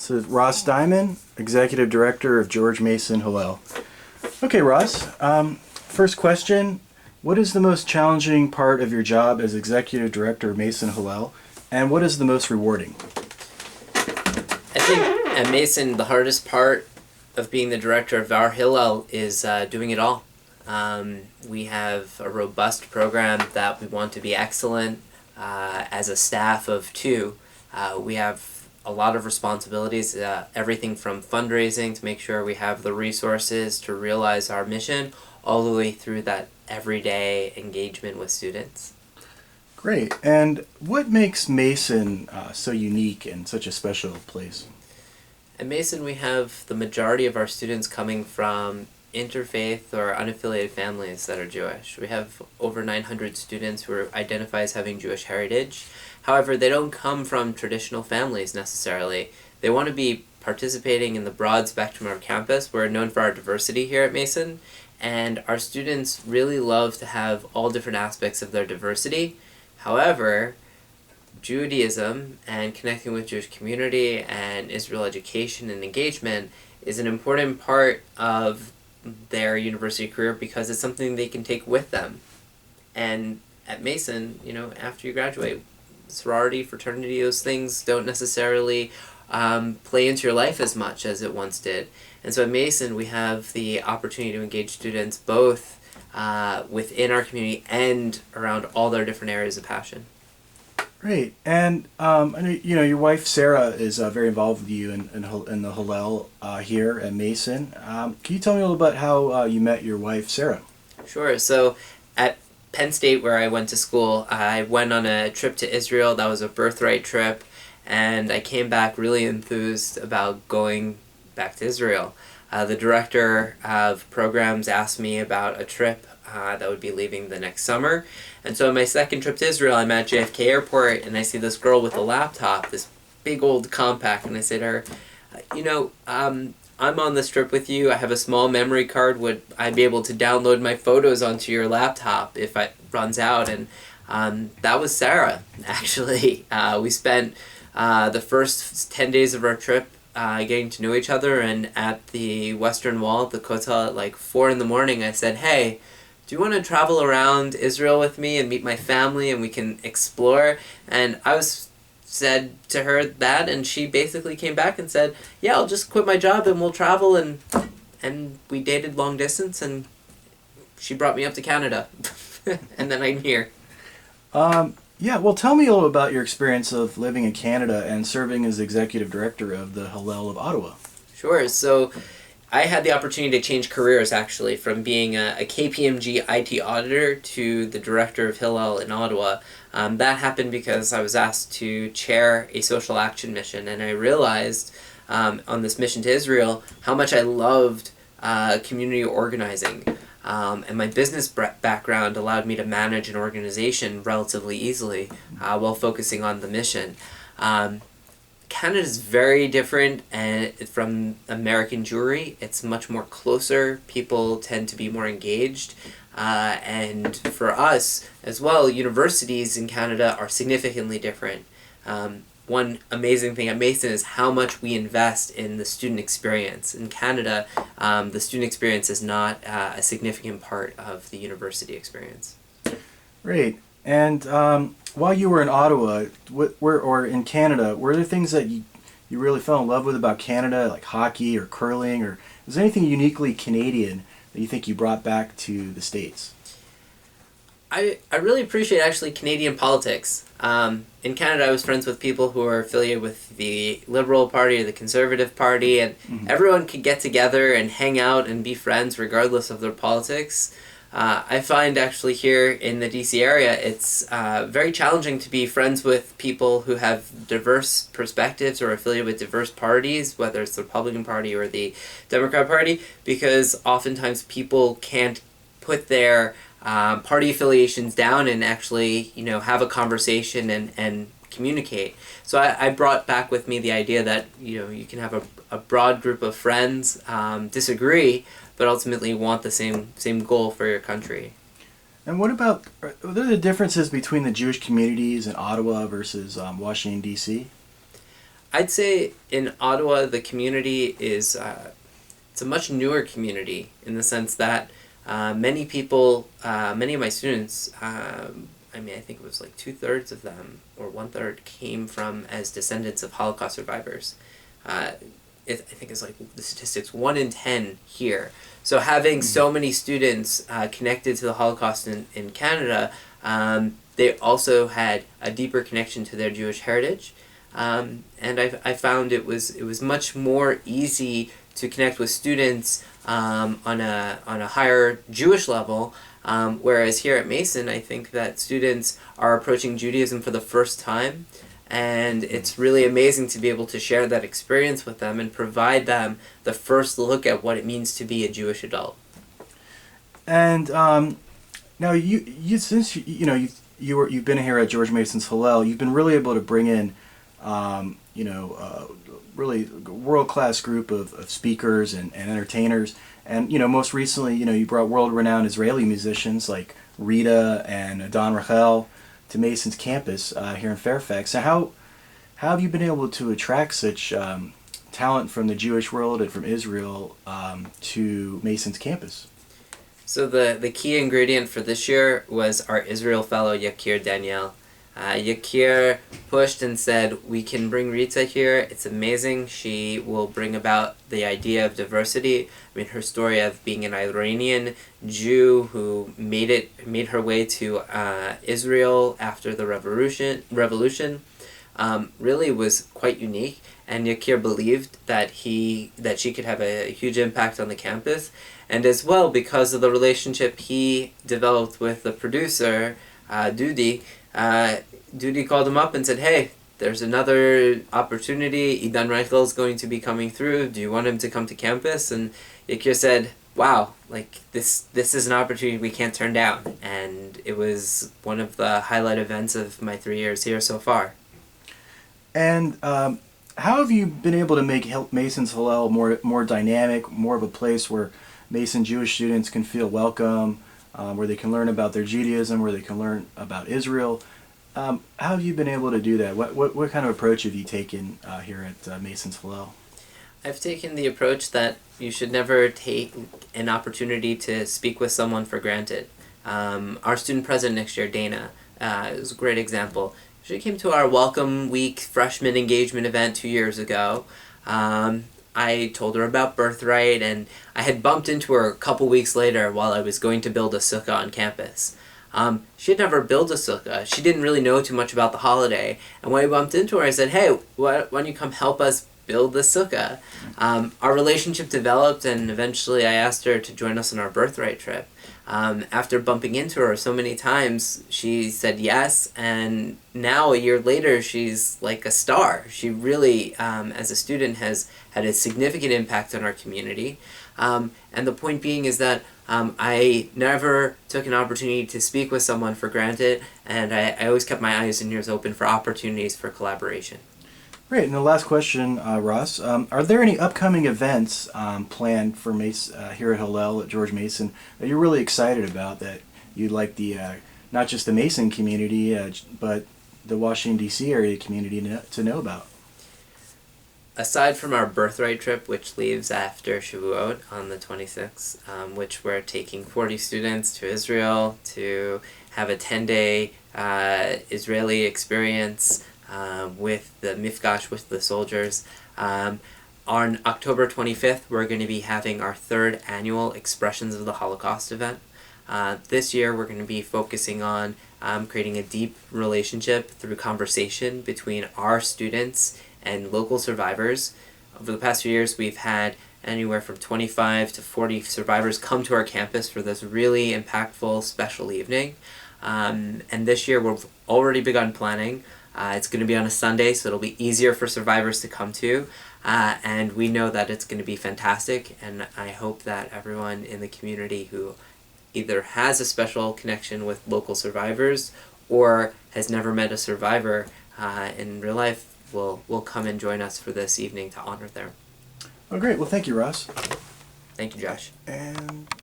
So Ross Diamond, Executive Director of George Mason Hillel. Okay, Ross, first question. What is the most challenging part of your job as Executive Director of Mason Hillel, and what is the most rewarding? I think at Mason, the hardest part of being the director of our Hillel is doing it all. We have a robust program that we want to be excellent. As a staff of two, we have a lot of responsibilities, everything from fundraising to make sure we have the resources to realize our mission, all the way through that everyday engagement with students. Great. And what makes Mason so unique and such a special place? At Mason, we have the majority of our students coming from interfaith or unaffiliated families that are Jewish. We have over 900 students who identify as having Jewish heritage. However, they don't come from traditional families necessarily. They want to be participating in the broad spectrum of our campus. We're known for our diversity here at Mason, and our students really love to have all different aspects of their diversity. However, Judaism and connecting with Jewish community and Israel education and engagement is an important part of their university career because it's something they can take with them. And at Mason, after you graduate, sorority, fraternity, those things don't necessarily play into your life as much as it once did. And so at Mason, we have the opportunity to engage students both within our community and around all their different areas of passion. Great. And I know, your wife Sarah is very involved with you in the Hillel here at Mason. Can you tell me a little bit how you met your wife Sarah? Sure. So at Penn State, where I went to school, I went on a trip to Israel. That was a birthright trip, and I came back really enthused about going back to Israel. The director of programs asked me about a trip that would be leaving the next summer. And so on my second trip to Israel, I'm at JFK Airport, and I see this girl with a laptop, this big old compact, and I say to her, I'm on this trip with you. I have a small memory card. Would I be able to download my photos onto your laptop if it runs out? And that was Sarah, actually. We spent the first 10 days of our trip getting to know each other, and at the Western Wall, the Kotel, at like 4 in the morning, I said, hey, do you want to travel around Israel with me and meet my family and we can explore? And I said to her that, and she basically came back and said, yeah, I'll just quit my job and we'll travel. And we dated long distance, and she brought me up to Canada. And then I'm here. Yeah, well, tell me a little about your experience of living in Canada and serving as executive director of the Hillel of Ottawa. Sure. So I had the opportunity to change careers, actually, from being a KPMG IT auditor to the director of Hillel in Ottawa. That happened because I was asked to chair a social action mission, and I realized on this mission to Israel how much I loved community organizing. And my business background allowed me to manage an organization relatively easily while focusing on the mission. Canada is very different from American Jewry. It's much more closer. People tend to be more engaged. And for us as well, universities in Canada are significantly different. One amazing thing at Mason is how much we invest in the student experience. In Canada, the student experience is not a significant part of the university experience. Great. And while you were in Ottawa, or in Canada, were there things that you really fell in love with about Canada, like hockey or curling, or was there anything uniquely Canadian that you think you brought back to the States? I really appreciate actually Canadian politics. In Canada, I was friends with people who are affiliated with the Liberal Party or the Conservative Party, and everyone could get together and hang out and be friends regardless of their politics. I find actually here in the DC area, it's very challenging to be friends with people who have diverse perspectives or affiliated with diverse parties, whether it's the Republican Party or the Democrat Party, because oftentimes people can't put their party affiliations down and actually, have a conversation and communicate. So I brought back with me the idea that, you can have a broad group of friends, disagree, but ultimately want the same goal for your country. And what are there the differences between the Jewish communities in Ottawa versus Washington, D.C.? I'd say in Ottawa, the community is it's a much newer community in the sense that many people, many of my students, I mean, I think it was like 2/3 of them or 1/3 came from as descendants of Holocaust survivors. I think it's like the statistics 1 in 10 here. So having so many students connected to the Holocaust in Canada, they also had a deeper connection to their Jewish heritage. And I found it was much more easy to connect with students on a higher Jewish level, whereas here at Mason, I think that students are approaching Judaism for the first time, and it's really amazing to be able to share that experience with them and provide them the first look at what it means to be a Jewish adult. And now you since you've been here at George Mason's Hillel, you've been really able to bring in really world-class group of speakers and entertainers. And, most recently, you brought world-renowned Israeli musicians like Rita and Don Rachel to Mason's campus here in Fairfax. So how have you been able to attract such talent from the Jewish world and from Israel to Mason's campus? So the key ingredient for this year was our Israel fellow Yakir Daniel. Yakir pushed and said, we can bring Rita here, it's amazing, she will bring about the idea of diversity. I mean, her story of being an Iranian Jew who made her way to Israel after the revolution really was quite unique, and Yakir believed that she could have a huge impact on the campus, and as well because of the relationship he developed with the producer, Dudi. Dudi called him up and said, hey, there's another opportunity. Idan Reichel is going to be coming through. Do you want him to come to campus? And Yakir said, wow, like this is an opportunity we can't turn down. And it was one of the highlight events of my 3 years here so far. And how have you been able to make Mason's Hillel more dynamic, more of a place where Mason Jewish students can feel welcome, where they can learn about their Judaism, where they can learn about Israel? How have you been able to do that? What kind of approach have you taken here at Mason's Hillel? I've taken the approach that you should never take an opportunity to speak with someone for granted. Our student president next year, Dana, is a great example. She came to our Welcome Week freshman engagement event 2 years ago. I told her about Birthright, and I had bumped into her a couple weeks later while I was going to build a sukkah on campus. She had never built a sukkah. She didn't really know too much about the holiday. And when I bumped into her, I said, hey, why don't you come help us build the sukkah? Our relationship developed, and eventually I asked her to join us on our Birthright trip. After bumping into her so many times, she said yes, and now a year later, she's like a star. She really, as a student, has had a significant impact on our community. And the point being is that I never took an opportunity to speak with someone for granted, and I always kept my eyes and ears open for opportunities for collaboration. Great. And the last question, Ross, are there any upcoming events planned for here at Hillel at George Mason that you're really excited about, that you'd like the not just the Mason community but the Washington, D.C. area community to know about? Aside from our Birthright trip, which leaves after Shavuot on the 26th, which we're taking 40 students to Israel to have a 10-day Israeli experience with the Mifgash with the soldiers. On October 25th, we're going to be having our 3rd annual Expressions of the Holocaust event. This year, we're going to be focusing on creating a deep relationship through conversation between our students and local survivors. Over the past few years, we've had anywhere from 25 to 40 survivors come to our campus for this really impactful special evening. And this year, we've already begun planning. It's going to be on a Sunday, so it'll be easier for survivors to come to. And we know that it's going to be fantastic, and I hope that everyone in the community who either has a special connection with local survivors or has never met a survivor in real life will come and join us for this evening to honor them. Oh, great. Well, thank you, Ross. Thank you, Josh. And